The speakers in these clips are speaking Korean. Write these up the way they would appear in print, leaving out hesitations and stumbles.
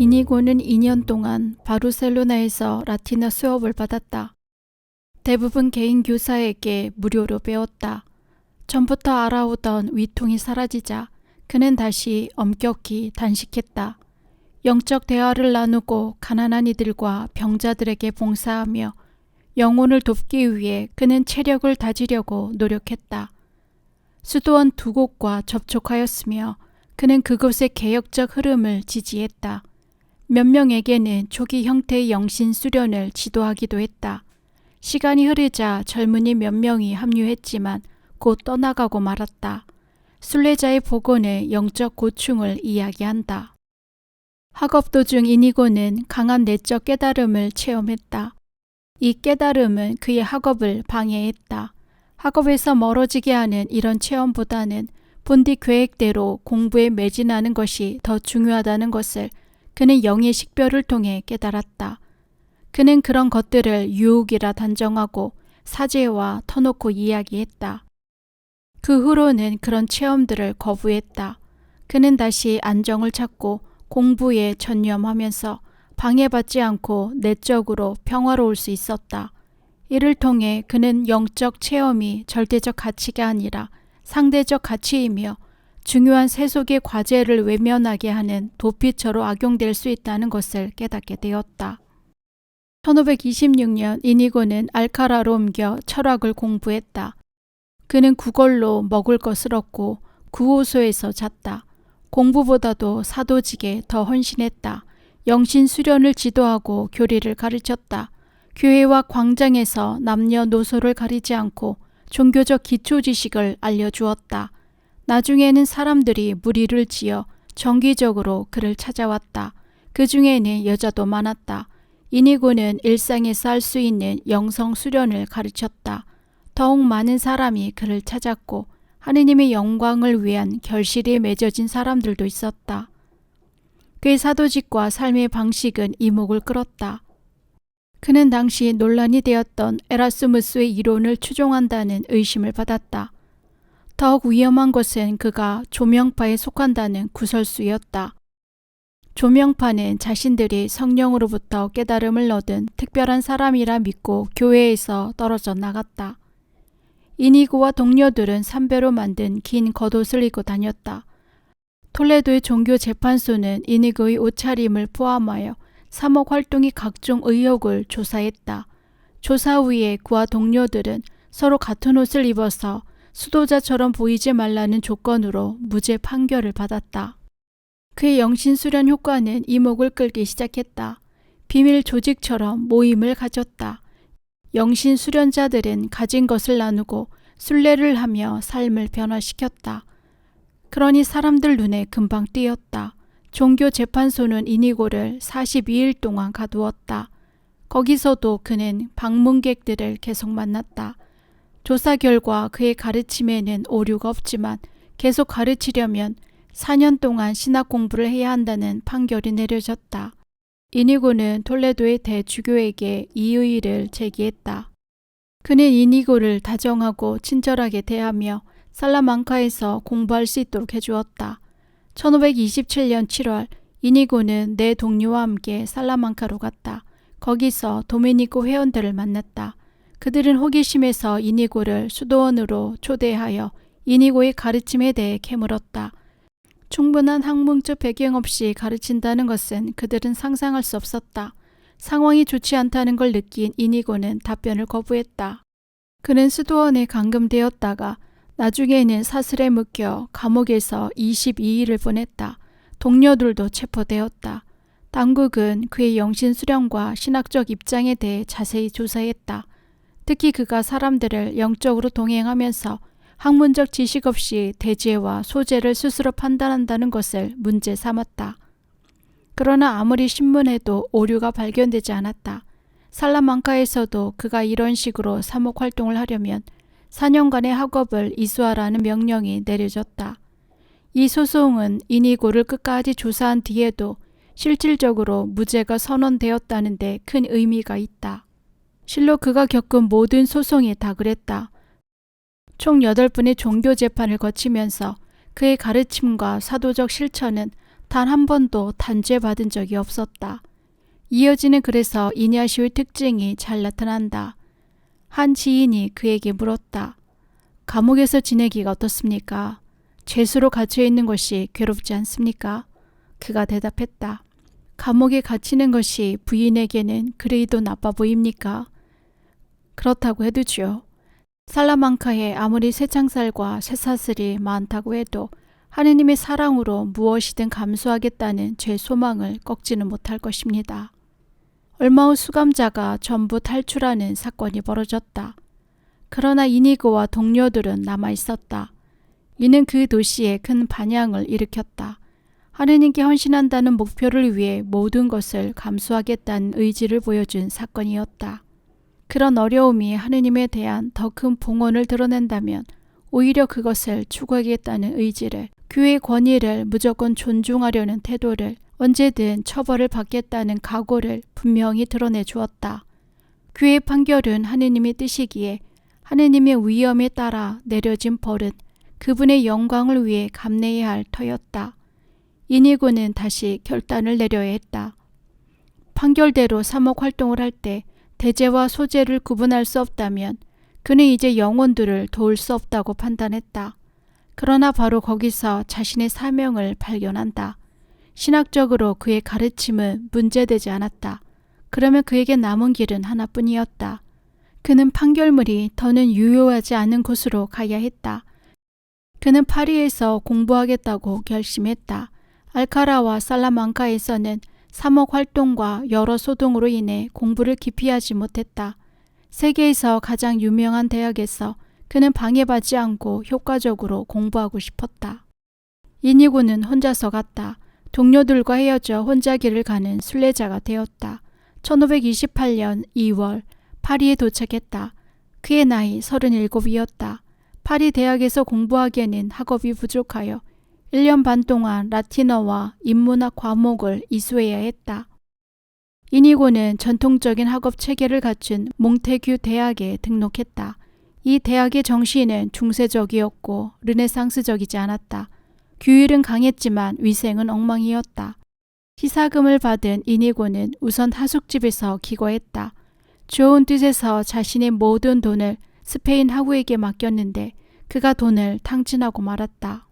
이니고는 2년 동안 바르셀로나에서 라틴어 수업을 받았다. 대부분 개인 교사에게 무료로 배웠다. 전부터 알아오던 위통이 사라지자 그는 다시 엄격히 단식했다. 영적 대화를 나누고 가난한 이들과 병자들에게 봉사하며 영혼을 돕기 위해 그는 체력을 다지려고 노력했다. 수도원 2곳과 접촉하였으며 그는 그곳의 개혁적 흐름을 지지했다. 몇 명에게는 초기 형태의 영신 수련을 지도하기도 했다. 시간이 흐르자 젊은이 몇 명이 합류했지만 곧 떠나가고 말았다. 순례자의 복원의 영적 고충을 이야기한다. 학업 도중 이니고는 강한 내적 깨달음을 체험했다. 이 깨달음은 그의 학업을 방해했다. 학업에서 멀어지게 하는 이런 체험보다는 본디 계획대로 공부에 매진하는 것이 더 중요하다는 것을 그는 영의 식별을 통해 깨달았다. 그는 그런 것들을 유혹이라 단정하고 사죄와 터놓고 이야기했다. 그 후로는 그런 체험들을 거부했다. 그는 다시 안정을 찾고 공부에 전념하면서 방해받지 않고 내적으로 평화로울 수 있었다. 이를 통해 그는 영적 체험이 절대적 가치가 아니라 상대적 가치이며 중요한 세속의 과제를 외면하게 하는 도피처로 악용될 수 있다는 것을 깨닫게 되었다. 1526년 이니고는 알카라로 옮겨 철학을 공부했다. 그는 그걸로 먹을 것을 얻고 구호소에서 잤다. 공부보다도 사도직에 더 헌신했다. 영신 수련을 지도하고 교리를 가르쳤다. 교회와 광장에서 남녀노소를 가리지 않고 종교적 기초 지식을 알려주었다. 나중에는 사람들이 무리를 지어 정기적으로 그를 찾아왔다. 그 중에는 여자도 많았다. 이니고는 일상에서 할 수 있는 영성 수련을 가르쳤다. 더욱 많은 사람이 그를 찾았고 하느님의 영광을 위한 결실이 맺어진 사람들도 있었다. 그의 사도직과 삶의 방식은 이목을 끌었다. 그는 당시 논란이 되었던 에라스무스의 이론을 추종한다는 의심을 받았다. 더욱 위험한 것은 그가 조명파에 속한다는 구설수였다. 조명파는 자신들이 성령으로부터 깨달음을 얻은 특별한 사람이라 믿고 교회에서 떨어져 나갔다. 이니고와 동료들은 삼배로 만든 긴 겉옷을 입고 다녔다. 톨레도의 종교재판소는 이니고의 옷차림을 포함하여 사목 활동의 각종 의혹을 조사했다. 조사 후에 그와 동료들은 서로 같은 옷을 입어서 수도자처럼 보이지 말라는 조건으로 무죄 판결을 받았다. 그의 영신수련 효과는 이목을 끌기 시작했다. 비밀 조직처럼 모임을 가졌다. 영신수련자들은 가진 것을 나누고 순례를 하며 삶을 변화시켰다. 그러니 사람들 눈에 금방 띄었다. 종교재판소는 이니고를 42일 동안 가두었다. 거기서도 그는 방문객들을 계속 만났다. 조사 결과 그의 가르침에는 오류가 없지만 계속 가르치려면 4년 동안 신학 공부를 해야 한다는 판결이 내려졌다. 이니고는 톨레도의 대주교에게 이의를 제기했다. 그는 이니고를 다정하고 친절하게 대하며 살라망카에서 공부할 수 있도록 해주었다. 1527년 7월 이니고는 내 동료와 함께 살라망카로 갔다. 거기서 도미니코 회원들을 만났다. 그들은 호기심에서 이니고를 수도원으로 초대하여 이니고의 가르침에 대해 캐물었다. 충분한 학문적 배경 없이 가르친다는 것은 그들은 상상할 수 없었다. 상황이 좋지 않다는 걸 느낀 이니고는 답변을 거부했다. 그는 수도원에 감금되었다가 나중에는 사슬에 묶여 감옥에서 22일을 보냈다. 동료들도 체포되었다. 당국은 그의 영신 수련과 신학적 입장에 대해 자세히 조사했다. 특히 그가 사람들을 영적으로 동행하면서 학문적 지식 없이 대죄와 소죄를 스스로 판단한다는 것을 문제 삼았다. 그러나 아무리 신문해도 오류가 발견되지 않았다. 살라망카에서도 그가 이런 식으로 사목 활동을 하려면 4년간의 학업을 이수하라는 명령이 내려졌다. 이 소송은 이니고를 끝까지 조사한 뒤에도 실질적으로 무죄가 선언되었다는 데 큰 의미가 있다. 실로 그가 겪은 모든 소송이 다 그랬다. 총 8분의 종교 재판을 거치면서 그의 가르침과 사도적 실천은 단 한 번도 단죄받은 적이 없었다. 이어지는 글에서 이냐시오의 특징이 잘 나타난다. 한 지인이 그에게 물었다. 감옥에서 지내기가 어떻습니까? 죄수로 갇혀 있는 것이 괴롭지 않습니까? 그가 대답했다. 감옥에 갇히는 것이 부인에게는 그리도 나빠 보입니까? 그렇다고 해도죠. 살라망카에 아무리 쇠창살과 쇠사슬이 많다고 해도 하느님의 사랑으로 무엇이든 감수하겠다는 제 소망을 꺾지는 못할 것입니다. 얼마 후 수감자가 전부 탈출하는 사건이 벌어졌다. 그러나 이니고와 동료들은 남아 있었다. 이는 그 도시에 큰 반향을 일으켰다. 하느님께 헌신한다는 목표를 위해 모든 것을 감수하겠다는 의지를 보여준 사건이었다. 그런 어려움이 하느님에 대한 더 큰 봉헌을 드러낸다면 오히려 그것을 추구하겠다는 의지를, 교회의 권위를 무조건 존중하려는 태도를, 언제든 처벌을 받겠다는 각오를 분명히 드러내 주었다. 교회의 판결은 하느님의 뜻이기에 하느님의 위엄에 따라 내려진 벌은 그분의 영광을 위해 감내해야 할 터였다. 이니고는 다시 결단을 내려야 했다. 판결대로 사목 활동을 할 때 대죄와 소죄를 구분할 수 없다면 그는 이제 영혼들을 도울 수 없다고 판단했다. 그러나 바로 거기서 자신의 사명을 발견한다. 신학적으로 그의 가르침은 문제되지 않았다. 그러면 그에게 남은 길은 하나뿐이었다. 그는 판결물이 더는 유효하지 않은 곳으로 가야 했다. 그는 파리에서 공부하겠다고 결심했다. 알카라와 살라망카에서는 사목 활동과 여러 소동으로 인해 공부를 깊이 하지 못했다. 세계에서 가장 유명한 대학에서 그는 방해받지 않고 효과적으로 공부하고 싶었다. 이니고는 혼자서 갔다. 동료들과 헤어져 혼자 길을 가는 순례자가 되었다. 1528년 2월 파리에 도착했다. 그의 나이 37이었다. 파리 대학에서 공부하기에는 학업이 부족하여 1년 반 동안 라틴어와 인문학 과목을 이수해야 했다. 이니고는 전통적인 학업 체계를 갖춘 몽테규 대학에 등록했다. 이 대학의 정신은 중세적이었고 르네상스적이지 않았다. 규율은 강했지만 위생은 엉망이었다. 시사금을 받은 이니고는 우선 하숙집에서 기거했다. 좋은 뜻에서 자신의 모든 돈을 스페인 학우에게 맡겼는데 그가 돈을 탕진하고 말았다.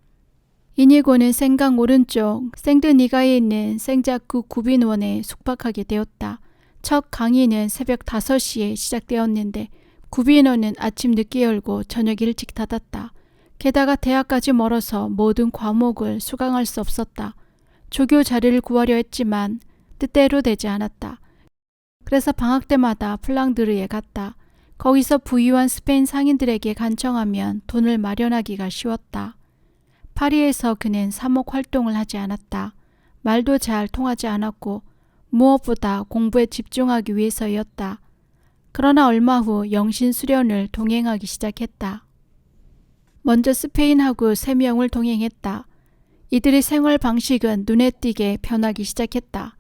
이니고는 생강 오른쪽 생드니가에 있는 생자쿠 구빈원에 숙박하게 되었다. 첫 강의는 새벽 5시에 시작되었는데 구빈원은 아침 늦게 열고 저녁 일찍 닫았다. 게다가 대학까지 멀어서 모든 과목을 수강할 수 없었다. 조교 자리를 구하려 했지만 뜻대로 되지 않았다. 그래서 방학 때마다 플랑드르에 갔다. 거기서 부유한 스페인 상인들에게 간청하면 돈을 마련하기가 쉬웠다. 파리에서 그는 사목 활동을 하지 않았다. 말도 잘 통하지 않았고 무엇보다 공부에 집중하기 위해서였다. 그러나 얼마 후 영신 수련을 동행하기 시작했다. 먼저 스페인하고 3명을 동행했다. 이들의 생활 방식은 눈에 띄게 변하기 시작했다.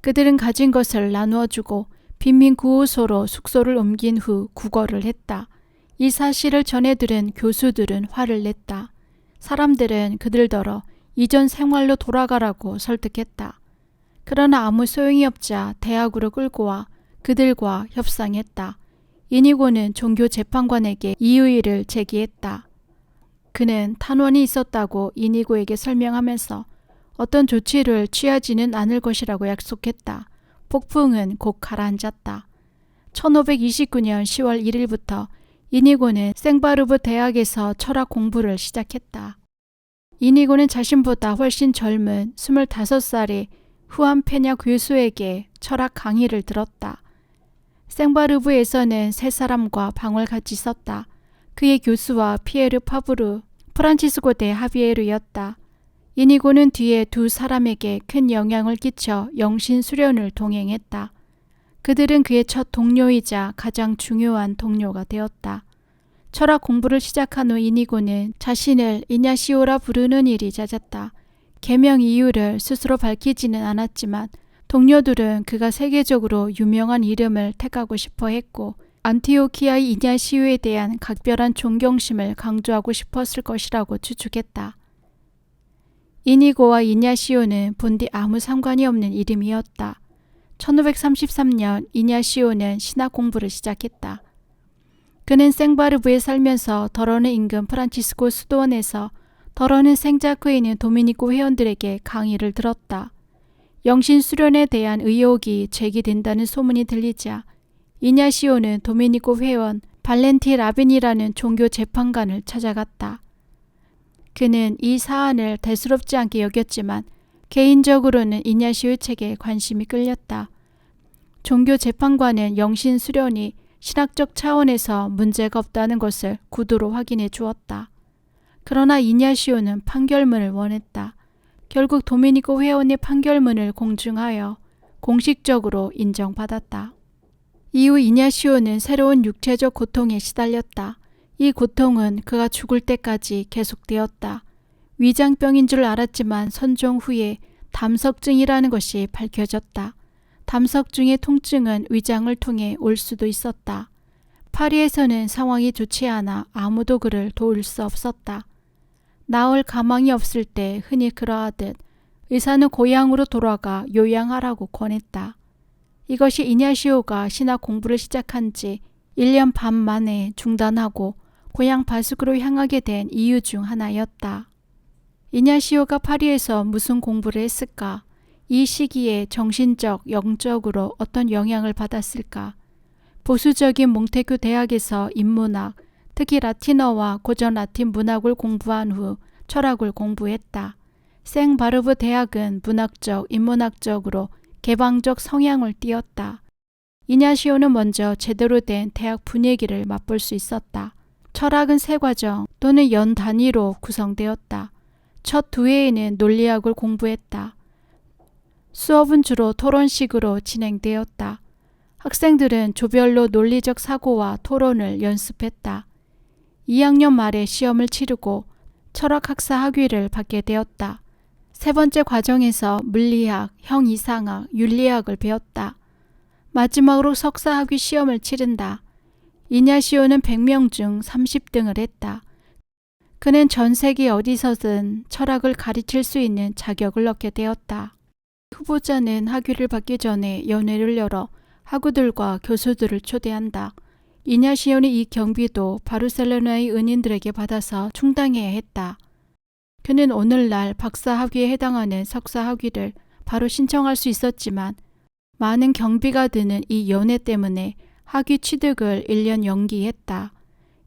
그들은 가진 것을 나누어주고 빈민 구호소로 숙소를 옮긴 후 구걸을 했다. 이 사실을 전해들은 교수들은 화를 냈다. 사람들은 그들더러 이전 생활로 돌아가라고 설득했다. 그러나 아무 소용이 없자 대학으로 끌고 와 그들과 협상했다. 이니고는 종교 재판관에게 이의를 제기했다. 그는 탄원이 있었다고 이니고에게 설명하면서 어떤 조치를 취하지는 않을 것이라고 약속했다. 폭풍은 곧 가라앉았다. 1529년 10월 1일부터 이니고는 생바르브 대학에서 철학 공부를 시작했다. 이니고는 자신보다 훨씬 젊은 25살의 후안 페냐 교수에게 철학 강의를 들었다. 생바르브에서는 3사람과 방을 같이 썼다. 그의 교수와 피에르 파브르, 프란치스코 데 하비에르였다. 이니고는 뒤에 2사람에게 큰 영향을 끼쳐 영신 수련을 동행했다. 그들은 그의 첫 동료이자 가장 중요한 동료가 되었다. 철학 공부를 시작한 후 이니고는 자신을 이냐시오라 부르는 일이 잦았다. 개명 이유를 스스로 밝히지는 않았지만 동료들은 그가 세계적으로 유명한 이름을 택하고 싶어 했고 안티오키아의 이냐시오에 대한 각별한 존경심을 강조하고 싶었을 것이라고 추측했다. 이니고와 이냐시오는 본디 아무 상관이 없는 이름이었다. 1533년 이냐시오는 신학 공부를 시작했다. 그는 생바르부에 살면서 더러는 인근 프란치스코 수도원에서 더러는 생자크에 있는 도미니코 회원들에게 강의를 들었다. 영신 수련에 대한 의혹이 제기된다는 소문이 들리자 이냐시오는 도미니코 회원 발렌티 라빈이라는 종교 재판관을 찾아갔다. 그는 이 사안을 대수롭지 않게 여겼지만 개인적으로는 이냐시오의 책에 관심이 끌렸다. 종교 재판관은 영신 수련이 신학적 차원에서 문제가 없다는 것을 구두로 확인해 주었다. 그러나 이냐시오는 판결문을 원했다. 결국 도미니코 회원의 판결문을 공증하여 공식적으로 인정받았다. 이후 이냐시오는 새로운 육체적 고통에 시달렸다. 이 고통은 그가 죽을 때까지 계속되었다. 위장병인 줄 알았지만 선종 후에 담석증이라는 것이 밝혀졌다. 담석증의 통증은 위장을 통해 올 수도 있었다. 파리에서는 상황이 좋지 않아 아무도 그를 도울 수 없었다. 나을 가망이 없을 때 흔히 그러하듯 의사는 고향으로 돌아가 요양하라고 권했다. 이것이 이냐시오가 신학 공부를 시작한 지 1년 반 만에 중단하고 고향 바스크로 향하게 된 이유 중 하나였다. 이냐시오가 파리에서 무슨 공부를 했을까? 이 시기에 정신적, 영적으로 어떤 영향을 받았을까? 보수적인 몽테큐 대학에서 인문학, 특히 라틴어와 고전 라틴 문학을 공부한 후 철학을 공부했다. 생바르브 대학은 문학적, 인문학적으로 개방적 성향을 띠었다. 이냐시오는 먼저 제대로 된 대학 분위기를 맛볼 수 있었다. 철학은 세 과정 또는 연 단위로 구성되었다. 첫 두 해에는 논리학을 공부했다. 수업은 주로 토론식으로 진행되었다. 학생들은 조별로 논리적 사고와 토론을 연습했다. 2학년 말에 시험을 치르고 철학학사 학위를 받게 되었다. 세 번째 과정에서 물리학, 형이상학, 윤리학을 배웠다. 마지막으로 석사 학위 시험을 치른다. 이냐시오는 100명 중 30등을 했다. 그는 전 세계 어디서든 철학을 가르칠 수 있는 자격을 얻게 되었다. 후보자는 학위를 받기 전에 연회를 열어 학우들과 교수들을 초대한다. 이냐시오는 이 경비도 바르셀로나의 은인들에게 받아서 충당해야 했다. 그는 오늘날 박사 학위에 해당하는 석사 학위를 바로 신청할 수 있었지만 많은 경비가 드는 이 연회 때문에 학위 취득을 1년 연기했다.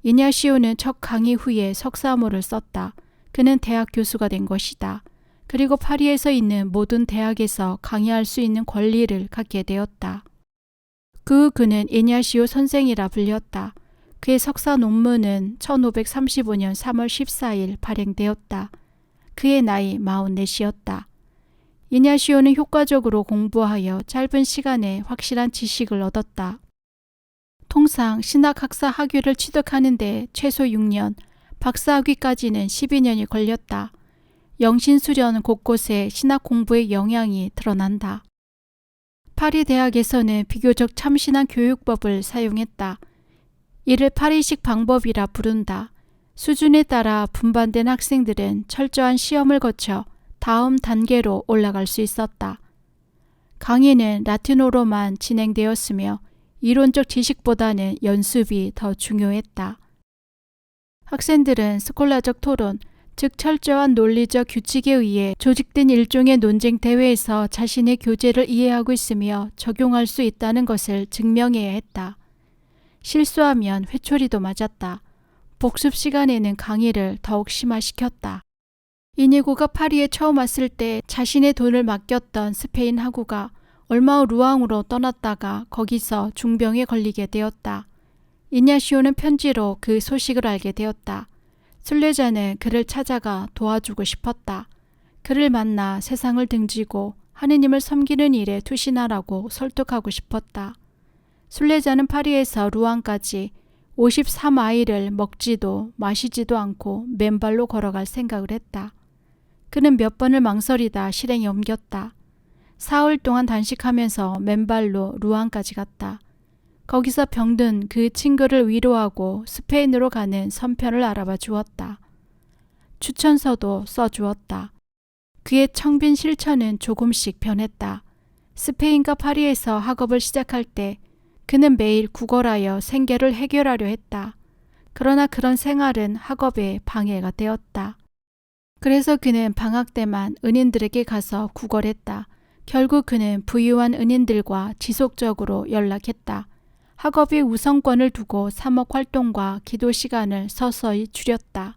이냐시오는 첫 강의 후에 석사모를 썼다. 그는 대학 교수가 된 것이다. 그리고 파리에서 있는 모든 대학에서 강의할 수 있는 권리를 갖게 되었다. 그는 이냐시오 선생이라 불렸다. 그의 석사 논문은 1535년 3월 14일 발행되었다. 그의 나이 44이었다. 이냐시오는 효과적으로 공부하여 짧은 시간에 확실한 지식을 얻었다. 통상 신학학사 학위를 취득하는데 최소 6년, 박사학위까지는 12년이 걸렸다. 영신수련 곳곳에 신학 공부의 영향이 드러난다. 파리 대학에서는 비교적 참신한 교육법을 사용했다. 이를 파리식 방법이라 부른다. 수준에 따라 분반된 학생들은 철저한 시험을 거쳐 다음 단계로 올라갈 수 있었다. 강의는 라틴어로만 진행되었으며 이론적 지식보다는 연습이 더 중요했다. 학생들은 스콜라적 토론, 즉 철저한 논리적 규칙에 의해 조직된 일종의 논쟁 대회에서 자신의 교재를 이해하고 있으며 적용할 수 있다는 것을 증명해야 했다. 실수하면 회초리도 맞았다. 복습 시간에는 강의를 더욱 심화시켰다. 이니고가 파리에 처음 왔을 때 자신의 돈을 맡겼던 스페인 학우가 얼마 후 루앙으로 떠났다가 거기서 중병에 걸리게 되었다. 이냐시오는 편지로 그 소식을 알게 되었다. 순례자는 그를 찾아가 도와주고 싶었다. 그를 만나 세상을 등지고 하느님을 섬기는 일에 투신하라고 설득하고 싶었다. 순례자는 파리에서 루앙까지 53마일을 먹지도 마시지도 않고 맨발로 걸어갈 생각을 했다. 그는 몇 번을 망설이다 실행에 옮겼다. 사흘 동안 단식하면서 맨발로 루앙까지 갔다. 거기서 병든 그 친구를 위로하고 스페인으로 가는 선편을 알아봐 주었다. 추천서도 써주었다. 그의 청빈 실천은 조금씩 변했다. 스페인과 파리에서 학업을 시작할 때 그는 매일 구걸하여 생계를 해결하려 했다. 그러나 그런 생활은 학업에 방해가 되었다. 그래서 그는 방학 때만 은인들에게 가서 구걸했다. 결국 그는 부유한 은인들과 지속적으로 연락했다. 학업의 우선권을 두고 사목 활동과 기도 시간을 서서히 줄였다.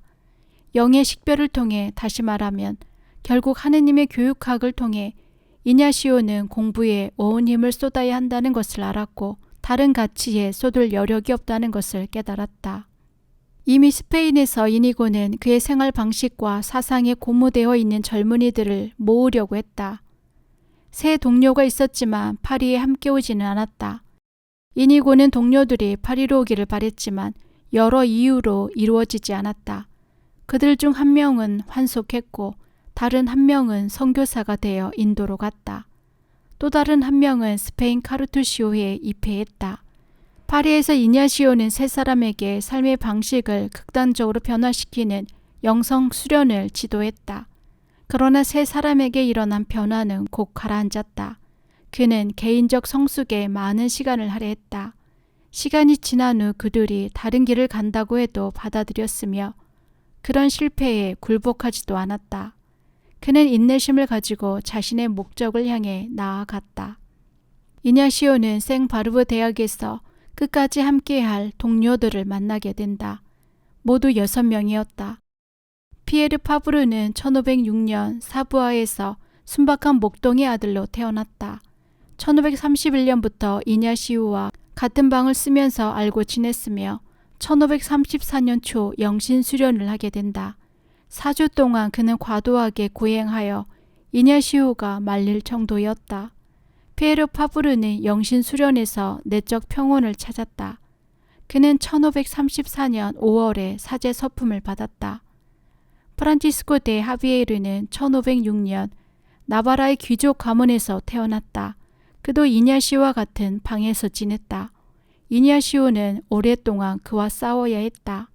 영의 식별을 통해, 다시 말하면 결국 하느님의 교육학을 통해 이냐시오는 공부에 온 힘을 쏟아야 한다는 것을 알았고 다른 가치에 쏟을 여력이 없다는 것을 깨달았다. 이미 스페인에서 이니고는 그의 생활 방식과 사상에 고무되어 있는 젊은이들을 모으려고 했다. 새 동료가 있었지만 파리에 함께 오지는 않았다. 이니고는 동료들이 파리로 오기를 바랬지만 여러 이유로 이루어지지 않았다. 그들 중 한 명은 환속했고 다른 한 명은 선교사가 되어 인도로 갔다. 또 다른 한 명은 스페인 카르투시오에 입회했다. 파리에서 이냐시오는 세 사람에게 삶의 방식을 극단적으로 변화시키는 영성 수련을 지도했다. 그러나 세 사람에게 일어난 변화는 곧 가라앉았다. 그는 개인적 성숙에 많은 시간을 할애했다. 시간이 지난 후 그들이 다른 길을 간다고 해도 받아들였으며 그런 실패에 굴복하지도 않았다. 그는 인내심을 가지고 자신의 목적을 향해 나아갔다. 이냐시오는 생바르브 대학에서 끝까지 함께할 동료들을 만나게 된다. 모두 6명이었다. 피에르 파브르는 1506년 사부아에서 순박한 목동의 아들로 태어났다. 1531년부터 이냐시오와 같은 방을 쓰면서 알고 지냈으며 1534년 초 영신 수련을 하게 된다. 4주 동안 그는 과도하게 고행하여 이냐시오가 말릴 정도였다. 피에르 파브르는 영신 수련에서 내적 평온을 찾았다. 그는 1534년 5월에 사제 서품을 받았다. 프란치스코 데 하비에르는 1506년 나바라의 귀족 가문에서 태어났다. 그도 이냐시오와 같은 방에서 지냈다. 이냐시오는 오랫동안 그와 싸워야 했다.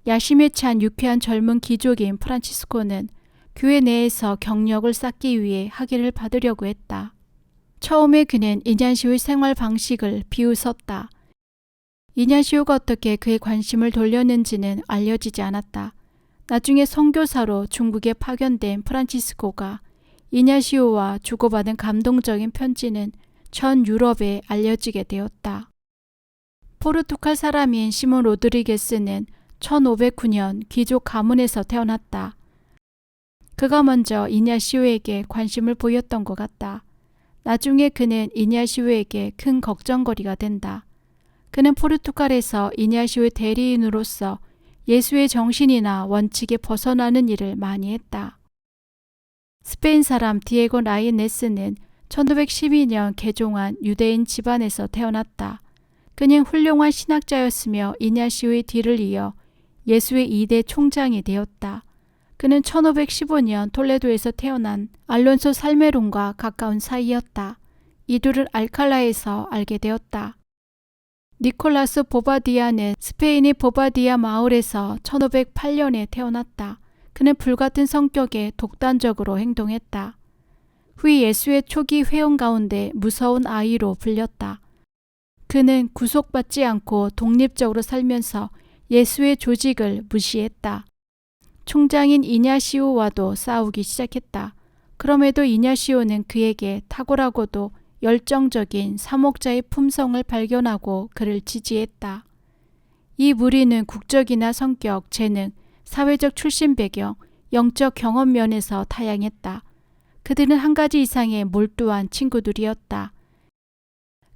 야심에 찬 유쾌한 젊은 귀족인 프란치스코는 교회 내에서 경력을 쌓기 위해 학위를 받으려고 했다. 처음에 그는 이냐시오의 생활 방식을 비웃었다. 이냐시오가 어떻게 그의 관심을 돌렸는지는 알려지지 않았다. 나중에 선교사로 중국에 파견된 프란치스코가 이냐시오와 주고받은 감동적인 편지는 전 유럽에 알려지게 되었다. 포르투갈 사람인 시몬 로드리게스는 1509년 귀족 가문에서 태어났다. 그가 먼저 이냐시오에게 관심을 보였던 것 같다. 나중에 그는 이냐시오에게 큰 걱정거리가 된다. 그는 포르투갈에서 이냐시오의 대리인으로서 예수의 정신이나 원칙에 벗어나는 일을 많이 했다. 스페인 사람 디에고 라이네스는 1512년 개종한 유대인 집안에서 태어났다. 그는 훌륭한 신학자였으며 이냐시오의 뒤를 이어 예수의 2대 총장이 되었다. 그는 1515년 톨레도에서 태어난 알론소 살메론과 가까운 사이였다. 이 둘을 알칼라에서 알게 되었다. 니콜라스 보바디아는 스페인의 보바디아 마을에서 1508년에 태어났다. 그는 불같은 성격에 독단적으로 행동했다. 후이 예수의 초기 회원 가운데 무서운 아이로 불렸다. 그는 구속받지 않고 독립적으로 살면서 예수의 조직을 무시했다. 총장인 이냐시오와도 싸우기 시작했다. 그럼에도 이냐시오는 그에게 탁월하고도 열정적인 사목자의 품성을 발견하고 그를 지지했다. 이 무리는 국적이나 성격, 재능, 사회적 출신 배경, 영적 경험 면에서 다양했다. 그들은 한 가지 이상의 몰두한 친구들이었다.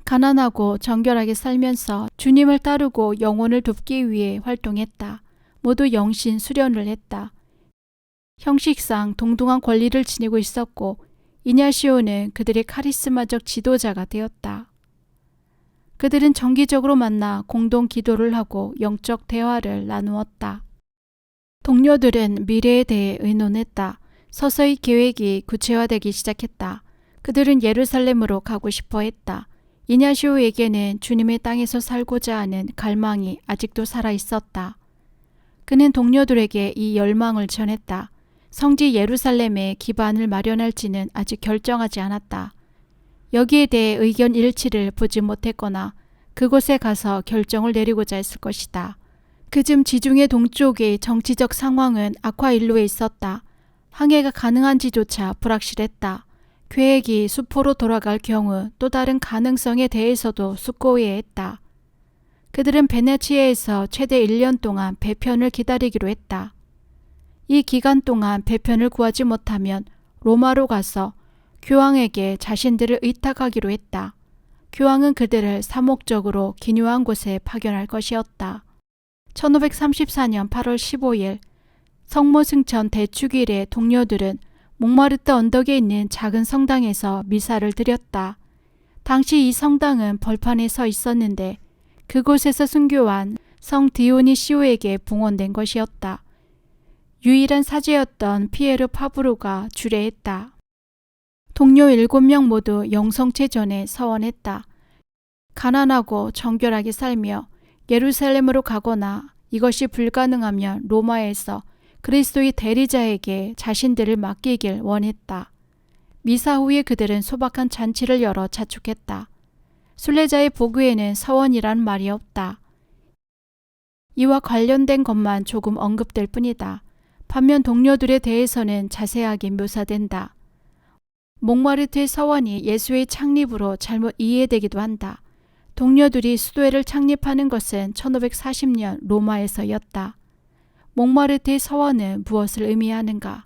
가난하고 정결하게 살면서 주님을 따르고 영혼을 돕기 위해 활동했다. 모두 영신 수련을 했다. 형식상 동등한 권리를 지니고 있었고 이냐시오는 그들의 카리스마적 지도자가 되었다. 그들은 정기적으로 만나 공동 기도를 하고 영적 대화를 나누었다. 동료들은 미래에 대해 의논했다. 서서히 계획이 구체화되기 시작했다. 그들은 예루살렘으로 가고 싶어 했다. 이냐시오에게는 주님의 땅에서 살고자 하는 갈망이 아직도 살아 있었다. 그는 동료들에게 이 열망을 전했다. 성지 예루살렘에 기반을 마련할지는 아직 결정하지 않았다. 여기에 대해 의견 일치를 보지 못했거나 그곳에 가서 결정을 내리고자 했을 것이다. 그즘 지중해 동쪽의 정치적 상황은 악화일로에 있었다. 항해가 가능한지조차 불확실했다. 계획이 수포로 돌아갈 경우 또 다른 가능성에 대해서도 숙고해했다. 그들은 베네치아에서 최대 1년 동안 배편을 기다리기로 했다. 이 기간 동안 배편을 구하지 못하면 로마로 가서 교황에게 자신들을 의탁하기로 했다. 교황은 그들을 사목적으로 기묘한 곳에 파견할 것이었다. 1534년 8월 15일 성모승천 대축일에 동료들은 몽마르트 언덕에 있는 작은 성당에서 미사를 드렸다. 당시 이 성당은 벌판에 서 있었는데 그곳에서 순교한 성 디오니시오에게 봉헌된 것이었다. 유일한 사제였던 피에르 파브로가 주례했다. 동료 7명 모두 영성체 전에 서원했다. 가난하고 정결하게 살며 예루살렘으로 가거나 이것이 불가능하면 로마에서 그리스도의 대리자에게 자신들을 맡기길 원했다. 미사 후에 그들은 소박한 잔치를 열어 자축했다. 순례자의 보고에는 서원이란 말이 없다. 이와 관련된 것만 조금 언급될 뿐이다. 반면 동료들에 대해서는 자세하게 묘사된다. 몽마르트의 서원이 예수의 창립으로 잘못 이해되기도 한다. 동료들이 수도회를 창립하는 것은 1540년 로마에서였다. 몽마르트의 서원은 무엇을 의미하는가?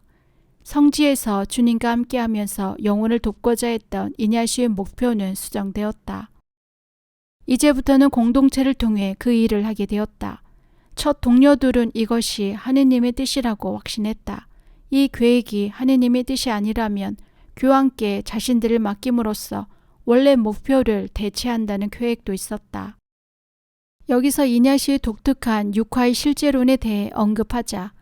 성지에서 주님과 함께하면서 영혼을 돕고자 했던 이냐시의 목표는 수정되었다. 이제부터는 공동체를 통해 그 일을 하게 되었다. 첫 동료들은 이것이 하느님의 뜻이라고 확신했다. 이 계획이 하느님의 뜻이 아니라면 교황께 자신들을 맡김으로써 원래 목표를 대체한다는 계획도 있었다. 여기서 이냐시의 독특한 육화의 실제론에 대해 언급하자.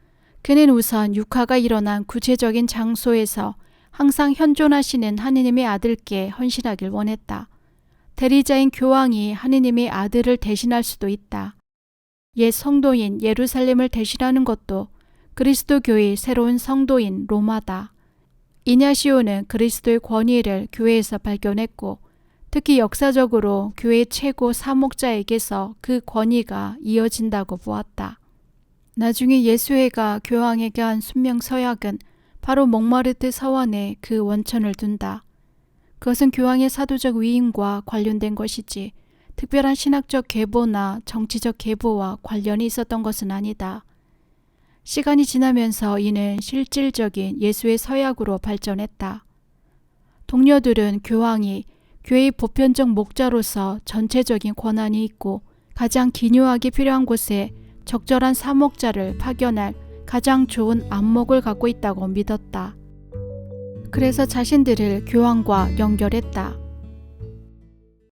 그는 우선 육화가 일어난 구체적인 장소에서 항상 현존하시는 하느님의 아들께 헌신하길 원했다. 대리자인 교황이 하느님의 아들을 대신할 수도 있다. 옛 성도인 예루살렘을 대신하는 것도 그리스도교의 새로운 성도인 로마다. 이냐시오는 그리스도의 권위를 교회에서 발견했고 특히 역사적으로 교회 최고 사목자에게서 그 권위가 이어진다고 보았다. 나중에 예수회가 교황에게 한 순명 서약은 바로 몽마르트 서원에 그 원천을 둔다. 그것은 교황의 사도적 위임과 관련된 것이지 특별한 신학적 계보나 정치적 계보와 관련이 있었던 것은 아니다. 시간이 지나면서 이는 실질적인 예수의 서약으로 발전했다. 동료들은 교황이 교회의 보편적 목자로서 전체적인 권한이 있고 가장 기묘하게 필요한 곳에 적절한 사목자를 파견할 가장 좋은 안목을 갖고 있다고 믿었다. 그래서 자신들을 교황과 연결했다.